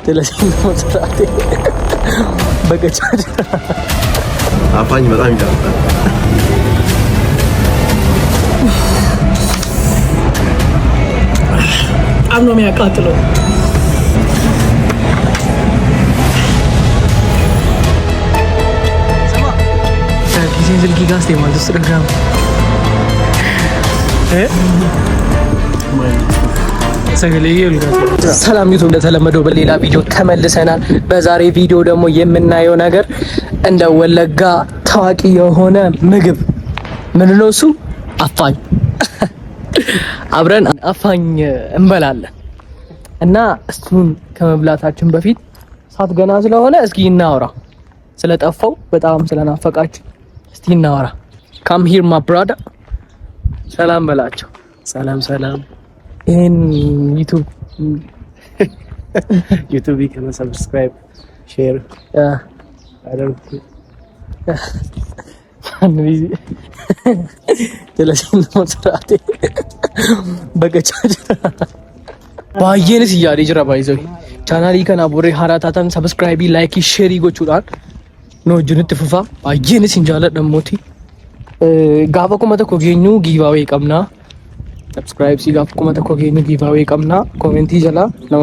ስለዚህ ስራቴ በገቻች አፋኝ በጣም ይጣፍጣል። በጣም ነው የሚያቃጥለው። ጊዜ ዝልጊ ጋስቴ ማለት ኢንስታግራም ሰላም ዩቱብ፣ እንደተለመደው በሌላ ቪዲዮ ተመልሰናል። በዛሬ ቪዲዮ ደግሞ የምናየው ነገር እንደ ወለጋ ታዋቂ የሆነ ምግብ ምን ነው እሱ አፋኝ። አብረን አፋኝ እንበላለን እና እሱን ከመብላታችን በፊት ሰዓት ገና ስለሆነ እስኪ እናወራ። ስለጠፋው በጣም ስለናፈቃችሁ እስቲ እናወራ። ካም ሂር ማ ብራዳ። ሰላም በላቸው። ሰላም ይሄን ዩቲዩብ ከነ ሰብስክራይብ ሼር አድርጉ። ስለዚህ ነው ስራቴ በገቻች ባየንስ እያለ ጅራ ባይዘው ቻናሊ ከና ቦሬ ሀራታታን ሰብስክራይብ ላይክ ሼር ይጎቹላል ነው ጅንት ፍፋ ባየንስ እንጃለ ደሞቲ ጋባ ኮመተ ኮጌኙ ጊቫዌ ቀምና ሰብስክራይብ ሲጋፍ ኮመተ ኮጌኙ ጊቫዌ ቀምና ኮሜንት ይጀላ ነው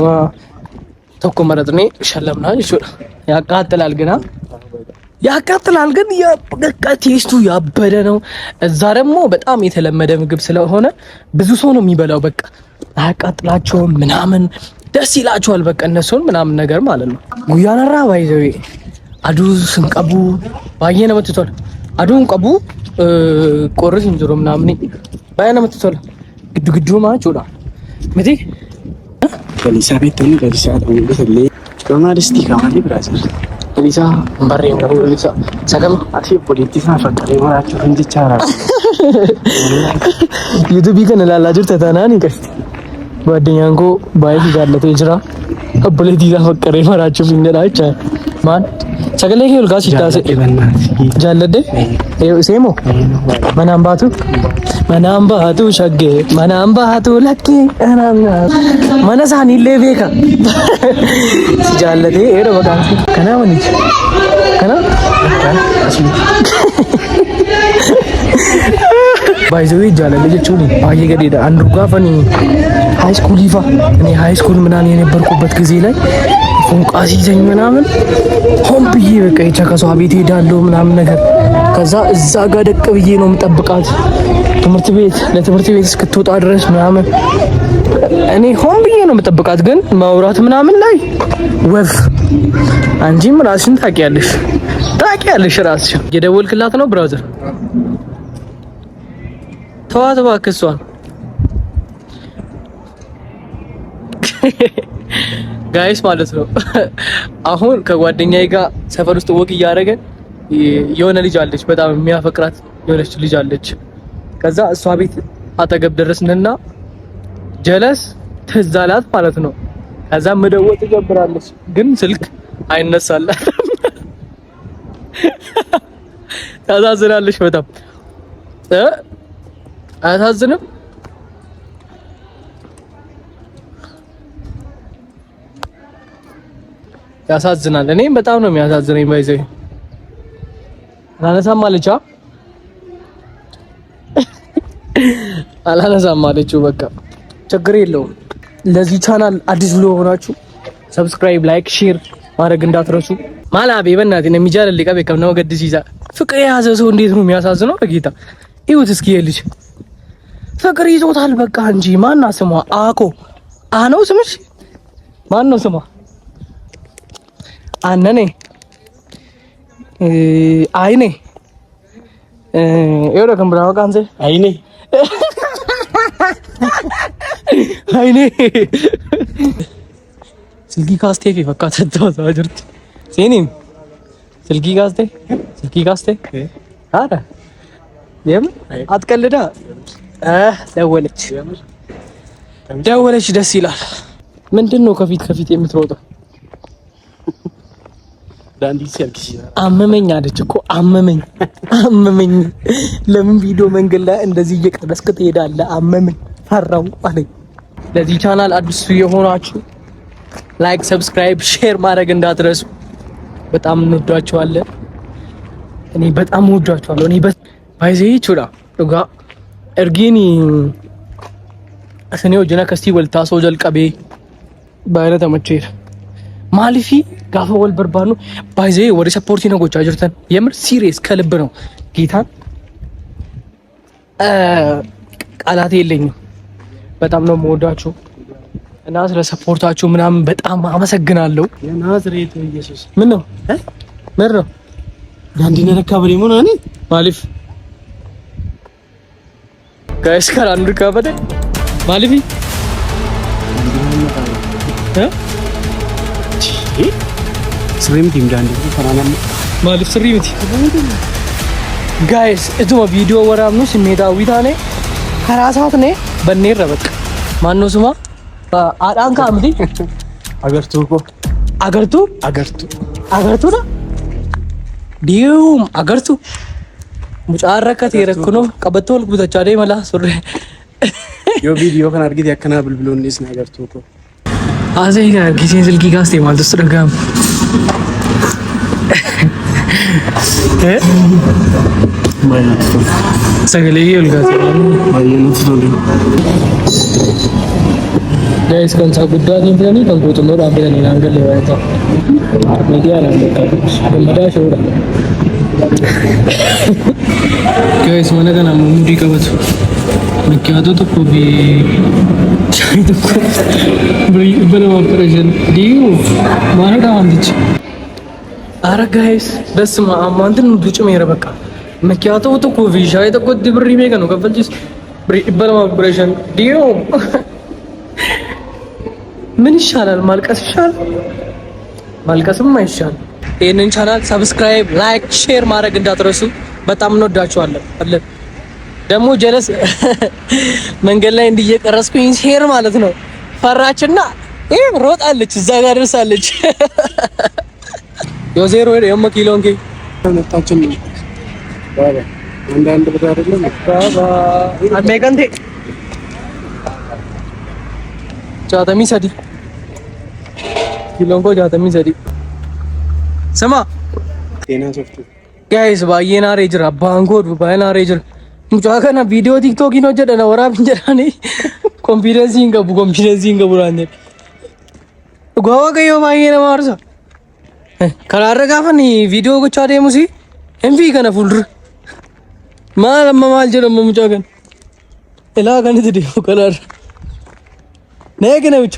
ተኮ መረጥኔ ሸለምና ይሹ ያቃጥላል ግን በቃ ቴስቱ ያበደ ነው። እዛ ደግሞ በጣም የተለመደ ምግብ ስለሆነ ብዙ ሰው ነው የሚበላው። በቃ አያቃጥላቸውም ምናምን ደስ ይላቸዋል። በቃ እነሱን ምናምን ነገር ማለት ነው። ጉያናራ ባይዘው አዱ ስንቀቡ ባየነ መጥቷል። አዱን ቀቡ ቆርስ እንጀሮ ምናምን ባየነ መጥቷል። ግዱ ማቹላ መቲ ከሊሳ ቤት ነው ከሊሳ ነው ከማሪስቲ ካማሊ ብራዘር ከሊሳ ባሬ ነው ከሊሳ ሰገም አቲ ፖለቲካ ፈቀደ ማራችሁ እንዲቻራ ዩቲዩብ ከነላላጅር ተታናን ይቀስቲ ጓደኛንኮ ባይስ ጋለተ ይጅራ ፖለቲካ ፈቀደ ማራችሁ እንዲላቻ ማን ሰገለ ይሄል ጋር ሲታሰ ጃለደ ሴሞ መናምባቱ ሸጌ መናምባቱ ለኪ መነሳኒ ለቤካ ጃለደ ኤሮ በቃ ከና ወንጂ ከና ባይዘው ጃለደ ጀቹኒ ባየ ገዴዳ አንዱ ጋፈኒ ሃይ ስኩል ይፋ እኔ ሃይ ስኩል ምናምን የነበርኩበት ጊዜ ላይ ፎንቃሲ ዘኝ ምናምን ሆም ብዬ በቃ የቸከሷ ቤት ሄዳለሁ ምናምን ነገር ከዛ እዛ ጋር ደቅ ብዬ ነው የምጠብቃት ለትምህርት ቤት እስክትወጣ ድረስ ምናምን እኔ ሆም ብዬ ነው የምጠብቃት። ግን ማውራት ምናምን ላይ ወፍ አንቺም ራስሽን ታውቂያለሽ ራስሽን የደወልክላት ነው ብራዘር ተዋት እባክህ እሷን ጋይስ ማለት ነው። አሁን ከጓደኛዬ ጋር ሰፈር ውስጥ ወክ እያደረገን የሆነ ልጅ አለች፣ በጣም የሚያፈቅራት የሆነች ልጅ አለች። ከዛ እሷ ቤት አጠገብ ደረስንና ጀለስ ትዝ አላት ማለት ነው። ከዛ መደወል ትጀምራለች፣ ግን ስልክ አይነሳላትም። ታዛዝናለች በጣም አያሳዝንም? ያሳዝናል። እኔም በጣም ነው የሚያሳዝነኝ። ባይዘይ አላነሳም አለችው። በቃ ችግር የለውም። ለዚህ ቻናል አዲስ ለሆናችሁ ሰብስክራይብ፣ ላይክ፣ ሼር ማድረግ እንዳትረሱ። ማላቤ በእናትህ ነው የሚጃል ሊቀበ ከነው ገድስ ይዛ ፍቅር የያዘ ሰው እንዴት ነው የሚያሳዝነው? በጌታ ይሁት እስኪ የልጅ ፍቅር ይዞታል በቃ እንጂ ማና ስሟ አኮ ነው ስምሽ? ማን ነው ስሟ? አነኔ አይኔ ኤሮ ከምብራው ካንዘ አይኔ ስልኪ ካስቴ ፈካተው ታጅርት ሲኒም ስልኪ ካስቴ አረ የም አትቀልዳ ደወለች ደስ ይላል። ምንድነው ከፊት የምትሮጠው? አመመኝ አለች እኮ አመመኝ። ለምን ቪዲዮ መንገድ ላይ እንደዚህ እየቀረስክ ትሄዳለህ? አመመኝ ፈራው አለኝ። ለዚህ ቻናል አዲስ የሆናችሁ ላይክ፣ ሰብስክራይብ፣ ሼር ማድረግ እንዳትረሱ። በጣም እንወዳችኋለን። እኔ በጣም እወዳችኋለሁ። እኔ ባይዘይ ቹራ ዱጋ እርጊኒ asanii hojii akkasii wal taasoo jalqabee baay'ee tamacheera. Maaliif gaafa wal barbaadnu baay'ee warri sappoortii na gochaa jirtan yemir ሲሪየስ ከልብ ነው ጌታን ቃላት የለኝም። በጣም ነው የምወዳችሁ እና ስለ ሰፖርታችሁ ምናምን በጣም አመሰግናለሁ። የናዝሬቱ ኢየሱስ ምን ነው ምን ነው ጋንዲና ረካበሪ ምን አኔ ማሊፍ ጋይስ ካላንዱ ካበደ ማሊፍ ስሪም ቲም ዳንዲ ፈራናም ማሊፍ ስሪም ቲም ጋይስ እቱማ ቪዲዮ ወራምኑ ስሜታዊ ታኔ ከራሳት ነ በኔረ በቃ ማነው ስማ አዳን ካምዲ አገርቱ እኮ አገርቱ ነው ዲዩም አገርቱ ሙጫረከት የረኩኖ ቀበቶል ጉተቻዴ መላ ሱሪ ዮ ቪዲዮ ከን አርጊት ያከና ብልብሎ እንዴስ ነው አገርቱ እኮ አዘይ ጋር ጊዜን ስልኪ ጋስቴ ማለት ተስተጋም ማይነት ሰገሌ ይልጋት ማይነት ነው ጋይስ ከንሳ ጉዳት ይብለኒ ከንቆጥ ነው አብረን እናንገል ያወጣ ሚዲያ ላይ እንደምዳ ሾራ ጋይስ ወነገና ሙዲ ከበቱ ምክያቱ ተኮ ቢ ቻይ ተኮ በለው ኦፕሬሽን ዲዩ ማረዳ አንዲች አረ ጋይስ በስማ አማንተን ዱጭ ሜረ በቃ ምክያቱ ተኮ ቢ ቻይ ተኮ ድብሪ ሜጋ ነው ከፈልጂስ በለው ኦፕሬሽን ዲዩ ምን ይሻላል? ማልቀስ ይሻላል? ማልቀስም አይሻል። ይሄንን ቻናል ሰብስክራይብ፣ ላይክ፣ ሼር ማድረግ እንዳትረሱ። በጣም እንወዳችኋለን። ደግሞ ጀለስ መንገድ ላይ እንዲየቀረስኩኝ ሼር ማለት ነው ፈራችና ይሄ ሮጣለች እዛ ጋር ደርሳለች። ዮዜሮ የሞ ኪሎንኪ መጣችን ባባ አንዳንድ ብር አይደለም ባባ አሜጋንቴ ጃተሚ ሰዲ ኪሎንኮ ጃተሚ ሰዲ ስማ ጤና ሶፍቱ ጋይስ ባየና ሬጅር አባንጎ ባየና ሬጅር ሙጫ ከና ቪዲዮ ቲክቶክ ነው ጀደና ወራብ እንጀራኒ ኮንፊደንስ ይንገቡ ራኔ ጎዋ ገዮ ባየና ማርሳ ከላረጋፈኒ ቪዲዮ ጎቻ ደሙሲ ኤምቪ ከነ ፉልር ማለማ ማልጀለ ሙጫ ከን እላ ከን ትዲዮ ከላር ነገነውች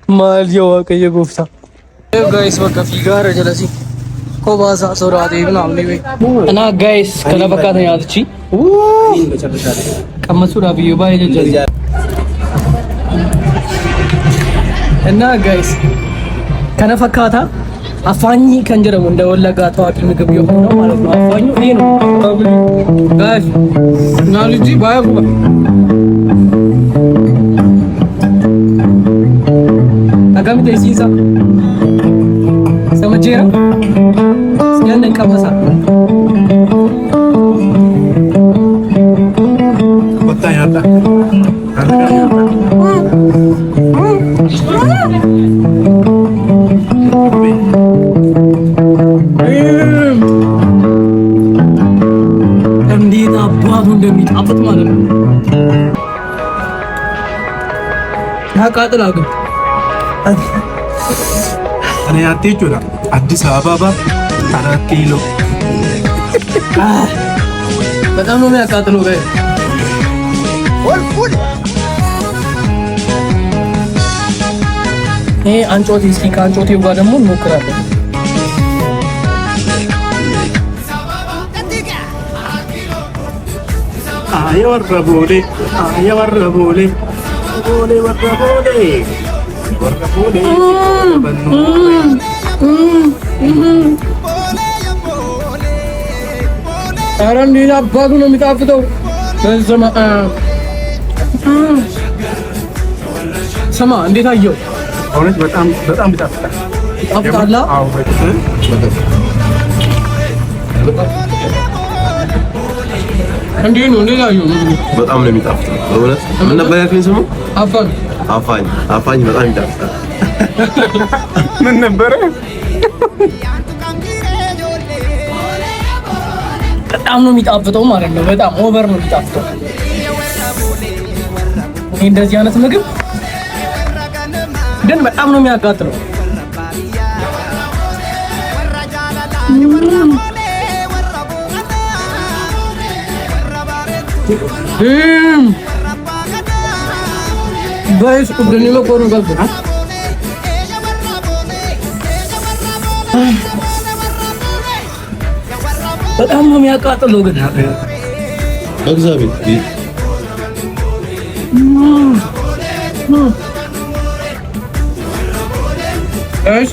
ማል የዋቀየ ጎፍታ ጋይስ በቃ ፊጋር ጀለሲ ኮባሳ ሶራቴ ምናምን ነው እና ጋይስ ከለበካተ ያትቺ ቀመሱ ዳብዩ ባይለ ጀለ እና ጋይስ ከነፈካታ አፋኝ ከንጀረሙ እንደ ወለጋ ታዋቂ ምግብ የሆነው ማለት ነው። አፋኙ ይሄ ነው ጋይስ እና ልጅ ባይ አጋምቴ ሲሳ ሰመጄራ ያንን ቀመሳ ወጣያታ እንዴት አባቱ እንደሚጣፍጥ ማለት ነው። ያቃጥላል። እኔ አትሄጂው አዲስ አበባ 4 ኪሎ በጣም ነው የሚያቃጥለው ጋር ይሄ አንጮቴ እስኪ ከአንጮቴው ጋር ደግሞ እንሞክራለን። አየወረቦሌ ቦሌ ወረቦሌ ኧረ እንዴት አባቱ ነው የሚጣፍጠው! ስማ እንዴት አየው? እውነት በጣም ይጣፍጣል። ይጣፍጣል። አዎ እንዴት ነው? እንዴት አየው? በጣም ነው የሚጣፍጠው። እውነት ምን ነበር ያልከኝ ስሙ? አፋኝ በጣም ይጣፍጣል። ምን ነበረ? በጣም ነው የሚጣፍጠው ማለት ነው። በጣም ኦቨር ነው የሚጣፍጠው። ይሄ እንደዚህ አይነት ምግብ ግን በጣም ነው የሚያቃጥለው። ጋይስ ቁጥኝ ለቆሩ ጋር በጣም ነው የሚያቃጥለው ግን በእግዚአብሔር ጋይስ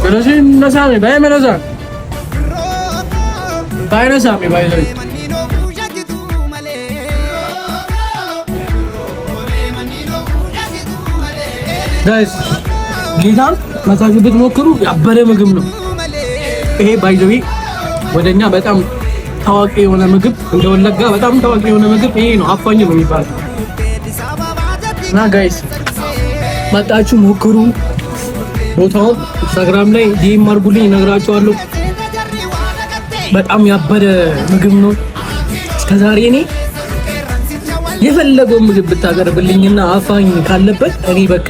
ስለዚህ ነሳሚ ባይመለዛ ባይነሳሚ ባይዘይ ጋይስ ጌታን መሳጅ ብትሞክሩ ያበረ ምግብ ነው ይሄ። ባይዘዊ ወደኛ በጣም ታዋቂ የሆነ ምግብ እንደ ወለጋ በጣም ታዋቂ የሆነ ምግብ ይሄ ነው። አፋኝ ነው የሚባለው እና ጋይስ መጣችሁ ሞክሩ። ቦታው ኢንስታግራም ላይ ዲኤም አድርጉልኝ እነግራችኋለሁ። በጣም ያበረ ምግብ ነው። እስከዛሬ እኔ የፈለገው ምግብ ብታቀርብልኝና አፋኝ ካለበት እኔ በቃ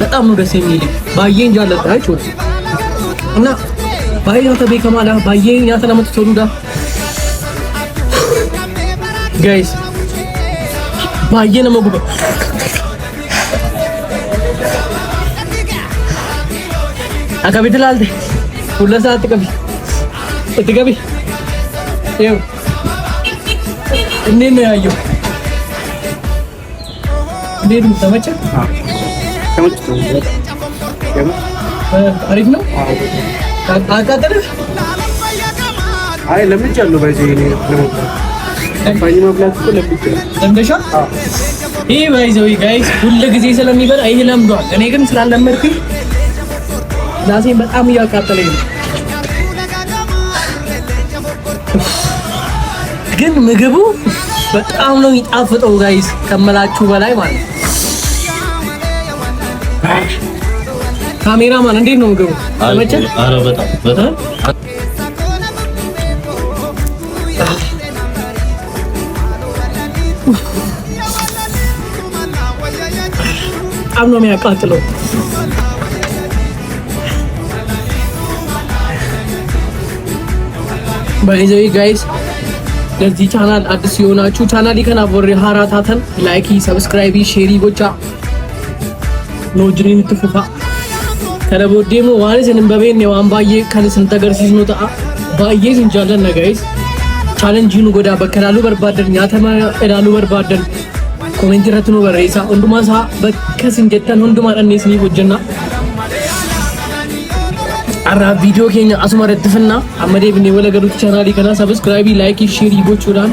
በጣም ነው ደስ የሚለኝ። ባየኝ ጃለጣችሁ እና ባየኝ ተበይ ከማላ ባየኝ ያተለመጡ ተሩዳ ጋይስ ባየን መጉበ አካቢ ትላልተ ሁሉ ሰዓት ትገቢ ይኸው እንዴት ነው ያየው? እንዴት ነው ተመቸህ? አሪፍ ነው። አቃጠለህ? አይ ለምጃለሁ። ባይዘይ እኔ ለምባኝ መብላት እኮ ለምጃለሁ። ለምደሻል? ይሄ ባይዘው ጋይስ ሁሉ ጊዜ ስለሚበላ ይሄ ለምዷል። እኔ ግን ስላለመድኩኝ ራሴን በጣም እያቃጠለኝ ነው። ግን ምግቡ በጣም ነው የሚጣፍጠው ጋይስ ከመላችሁ በላይ ማለት ነው። ካሜራማን እንዴት ነው ምግቡ? ተመቸህ? ኧረ በጣም በጣም በጣም ነው የሚያቃጥለው። ባይዘይ ጋይስ ለዚህ ቻናል አዲስ የሆናችሁ ቻናል ይከና ወሬ ሃራታተን ላይክ ሰብስክራይብ ሼሪ ጎቻ ነው ጅሪን ትፉፋ ከለቦዴሞ ዋንስ እንበቤን ነው አንባዬ ከነስን ተገርሲስ ነው ታ ባዬ እንጃለን ጋይስ ቻሌንጂኑ ጎዳ በከላሉ በርባደን ያተማ እላሉ በርባደን ኮሜንት ረትኑ በሬሳ እንዱማሳ በከስን ጀተን እንዱማ አንኔስኒ ወጀና አራ ቪዲዮ ኬኛ አስመረጥፍና አመዴ ብኔ ወለገዱ ቻናል ይከና ሰብስክራይብ ላይክ ሼር ይጎቹዳን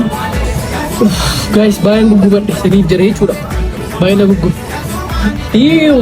ጋይስ ባይን ጉጉ በደ ሰኒ ጀሬ ቹዳ ባይነ ጉጉ ይው